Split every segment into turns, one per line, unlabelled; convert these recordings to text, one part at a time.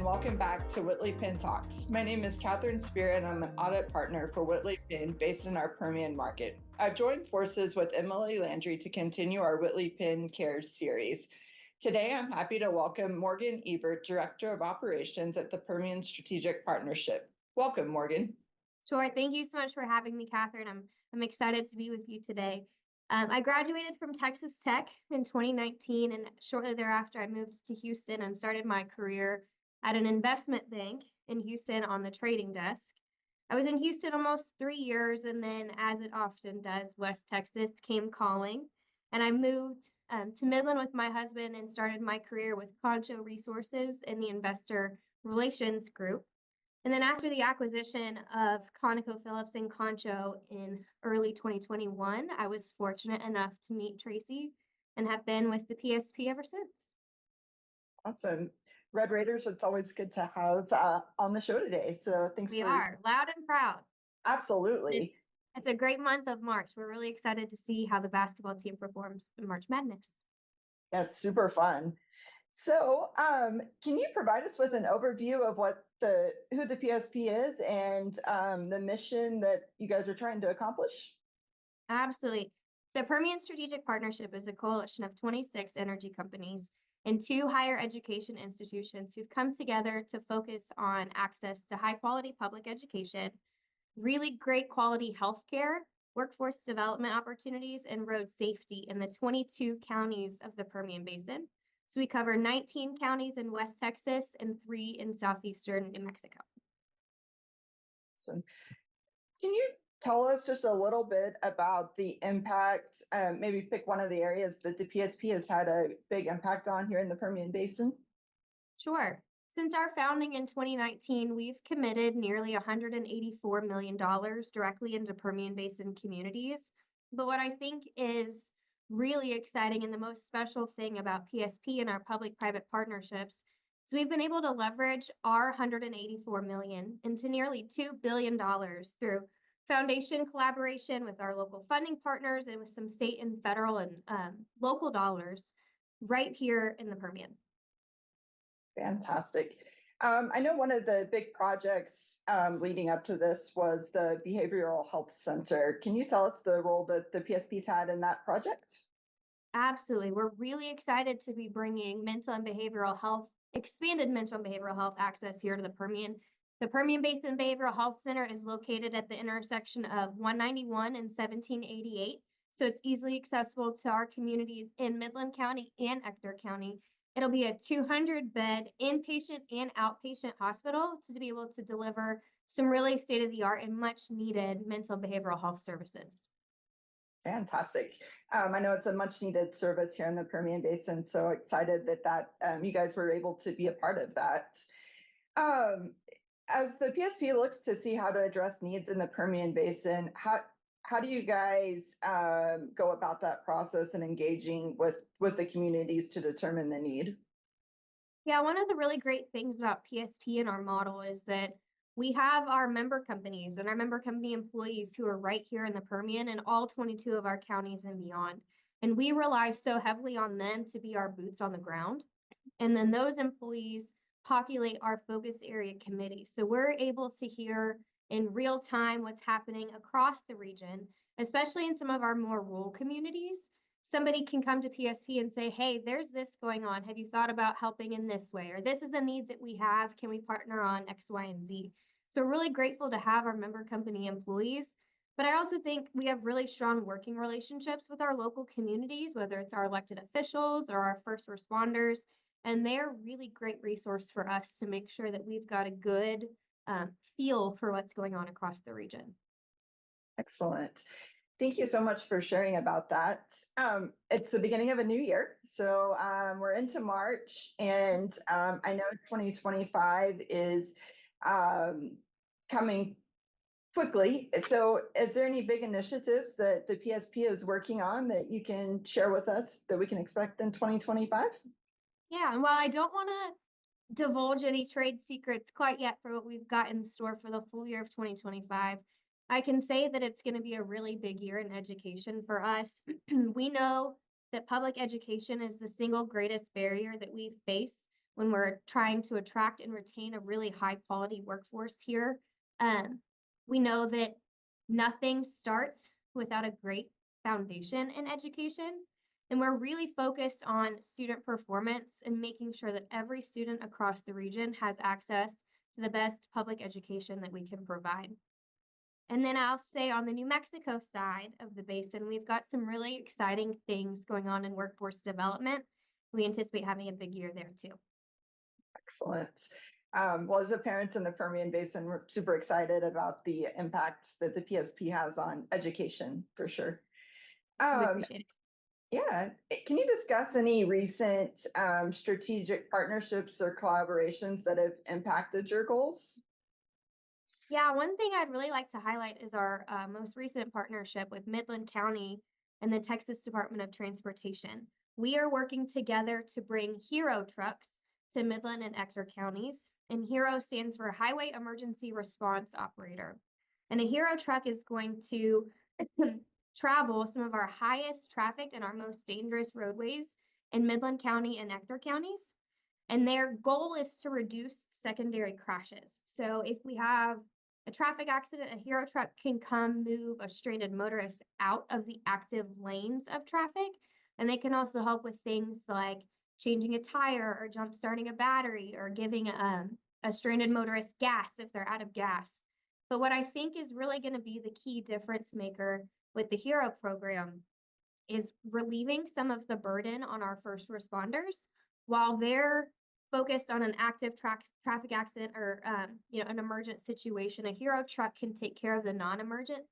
welcome back to Whitley Penn Talks. My name is Catherine Speer, and I'm an audit partner for Whitley Penn based in our Permian market. I've joined forces with Emily Landry to continue our Whitley Penn Cares series. Today, I'm happy to welcome Morgan Hebert, Director of Operations at the Permian Strategic Partnership. Welcome, Morgan.
Sure. Thank you so much for having me, Catherine. I'm excited to be with you today. I graduated from Texas Tech in 2019, and shortly thereafter, I moved to Houston and started my career at an investment bank in Houston on the trading desk. I was in Houston almost 3 years, and then, as it often does, West Texas came calling, and I moved to Midland with my husband and started my career with Concho Resources in the investor relations group. And then after the acquisition of ConocoPhillips and Concho in early 2021, I was fortunate enough to meet Tracy and have been with the PSP ever since.
Awesome. Red Raiders, it's always good to have on the show today. So thanks.
We are loud and proud.
Absolutely.
It's a great month of March. We're really excited to see how the basketball team performs in March Madness.
That's super fun. So can you provide us with an overview of who the PSP is and the mission that you guys are trying to accomplish?
Absolutely. The Permian Strategic Partnership is a coalition of 26 energy companies and 2 higher education institutions who've come together to focus on access to high quality public education, really great quality healthcare, workforce development opportunities, and road safety in the 22 counties of the Permian Basin. So we cover 19 counties in West Texas and 3 in southeastern New Mexico.
So can you tell us just a little bit about the impact, maybe pick one of the areas that the PSP has had a big impact on here in the Permian Basin?
Sure. Since our founding in 2019, we've committed nearly $184 million directly into Permian Basin communities. But what I think is really exciting and the most special thing about PSP and our public-private partnerships is we've been able to leverage our $184 million into nearly $2 billion through foundation collaboration with our local funding partners and with some state and federal and local dollars right here in the Permian.
Fantastic. I know one of the big projects leading up to this was the Behavioral Health Center. Can you tell us the role that the PSP's had in that project?
Absolutely. We're really excited to be bringing expanded mental and behavioral health access here to the Permian. The Permian Basin Behavioral Health Center is located at the intersection of 191 and 1788. So it's easily accessible to our communities in Midland County and Ector County. It'll be a 200-bed inpatient and outpatient hospital to be able to deliver some really state-of-the-art and much-needed mental and behavioral health services.
Fantastic. I know it's a much-needed service here in the Permian Basin, so excited that you guys were able to be a part of that. As the PSP looks to see how to address needs in the Permian Basin, how do you guys go about that process and engaging with the communities to determine the need?
Yeah, one of the really great things about PSP and our model is that we have our member companies and our member company employees who are right here in the Permian and all 22 of our counties and beyond. And we rely so heavily on them to be our boots on the ground. And then those employees populate our focus area committee. So we're able to hear in real time what's happening across the region, especially in some of our more rural communities. Somebody can come to PSP and say, hey, there's this going on. Have you thought about helping in this way? Or this is a need that we have. Can we partner on X, Y, and Z? So we're really grateful to have our member company employees. But I also think we have really strong working relationships with our local communities, whether it's our elected officials or our first responders. And they're a really great resource for us to make sure that we've got a good feel for what's going on across the region. Excellent.
Thank you so much for sharing about that. It's the beginning of a new year, so we're into March, and I know 2025 is coming quickly. So is there any big initiatives that the PSP is working on that you can share with us that we can expect in 2025?
Yeah, and while I don't want to divulge any trade secrets quite yet for what we've got in store for the full year of 2025, I can say that it's going to be a really big year in education for us. We know that public education is the single greatest barrier that we face when we're trying to attract and retain a really high quality workforce here. We know that nothing starts without a great foundation in education. And we're really focused on student performance and making sure that every student across the region has access to the best public education that we can provide. And then I'll say on the New Mexico side of the basin, we've got some really exciting things going on in workforce development. We anticipate having a big year there too.
Excellent. Well, as a parent in the Permian Basin, we're super excited about the impact that the PSP has on education for sure.
We appreciate it.
Yeah. Can you discuss any recent strategic partnerships or collaborations that have impacted your goals?
Yeah, one thing I'd really like to highlight is our most recent partnership with Midland County and the Texas Department of Transportation. We are working together to bring Hero trucks to Midland and Ector counties, and Hero stands for Highway Emergency Response Operator. And a Hero truck is going to travel some of our highest trafficked and our most dangerous roadways in Midland County and Ector counties. And their goal is to reduce secondary crashes. So if we have a traffic accident, a Hero truck can come move a stranded motorist out of the active lanes of traffic. And they can also help with things like changing a tire or jump starting a battery or giving a stranded motorist gas if they're out of gas. But what I think is really going to be the key difference maker with the Hero program is relieving some of the burden on our first responders while they're focused on an active traffic accident or an emergent situation. A Hero truck can take care of the non-emergent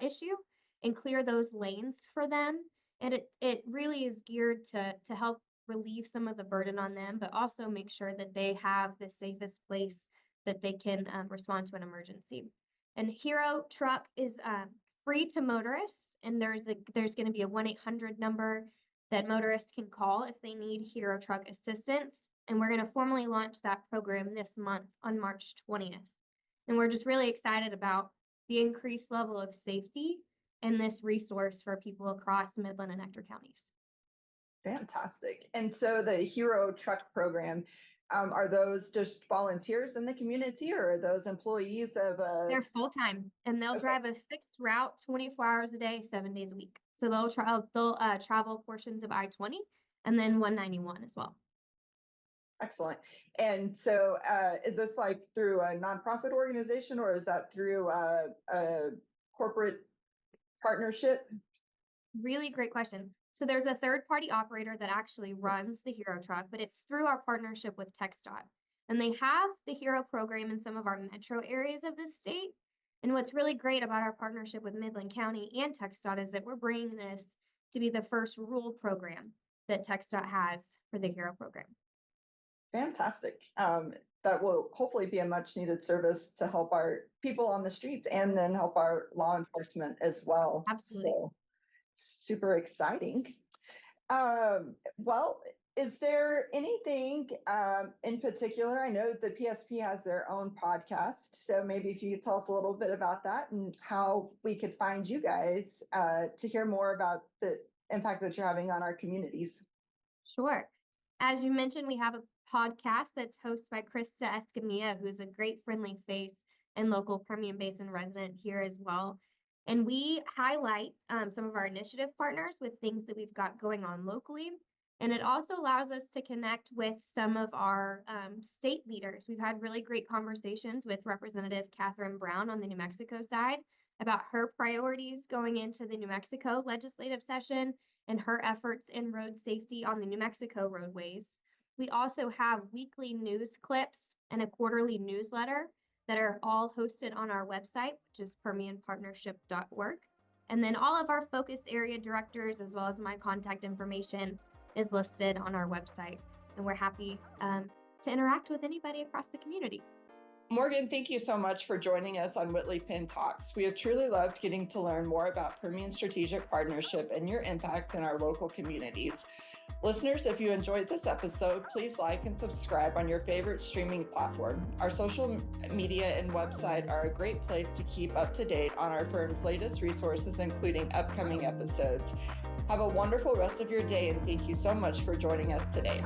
issue and clear those lanes for them. And it really is geared to help relieve some of the burden on them, but also make sure that they have the safest place that they can respond to an emergency. And Hero truck is free to motorists, and there's going to be a 1-800 number that motorists can call if they need Hero truck assistance. And we're going to formally launch that program this month on March 20th. And we're just really excited about the increased level of safety and this resource for people across Midland and Ector counties.
Fantastic. And so the Hero truck program, are those just volunteers in the community, or are those employees of
They're full-time, and they'll drive a fixed route 24 hours a day, 7 days a week. So they'll travel portions of I-20 and then 191 as well.
Excellent. And so is this like through a nonprofit organization, or is that through a corporate partnership?
Really great question. So there's a third-party operator that actually runs the Hero truck, but it's through our partnership with TxDOT. And they have the Hero program in some of our metro areas of the state. And what's really great about our partnership with Midland County and TxDOT is that we're bringing this to be the first rural program that TxDOT has for the Hero program.
Fantastic. That will hopefully be a much needed service to help our people on the streets and then help our law enforcement as well.
Absolutely.
So, super exciting. Well, is there anything in particular? I know the PSP has their own podcast, so maybe if you could tell us a little bit about that and how we could find you guys to hear more about the impact that you're having on our communities.
Sure. As you mentioned, we have a podcast that's hosted by Krista Escamilla, who's a great friendly face and local Permian Basin resident here as well. And we highlight some of our initiative partners with things that we've got going on locally. And it also allows us to connect with some of our state leaders. We've had really great conversations with Representative Catherine Brown on the New Mexico side about her priorities going into the New Mexico legislative session and her efforts in road safety on the New Mexico roadways. We also have weekly news clips and a quarterly newsletter that are all hosted on our website, which is permianpartnership.org. And then all of our focus area directors, as well as my contact information, is listed on our website. And we're happy to interact with anybody across the community.
Morgan, thank you so much for joining us on Whitley Penn Talks. We have truly loved getting to learn more about Permian Strategic Partnership and your impact in our local communities. Listeners, if you enjoyed this episode, please like and subscribe on your favorite streaming platform. Our social media and website are a great place to keep up to date on our firm's latest resources, including upcoming episodes. Have a wonderful rest of your day, and thank you so much for joining us today.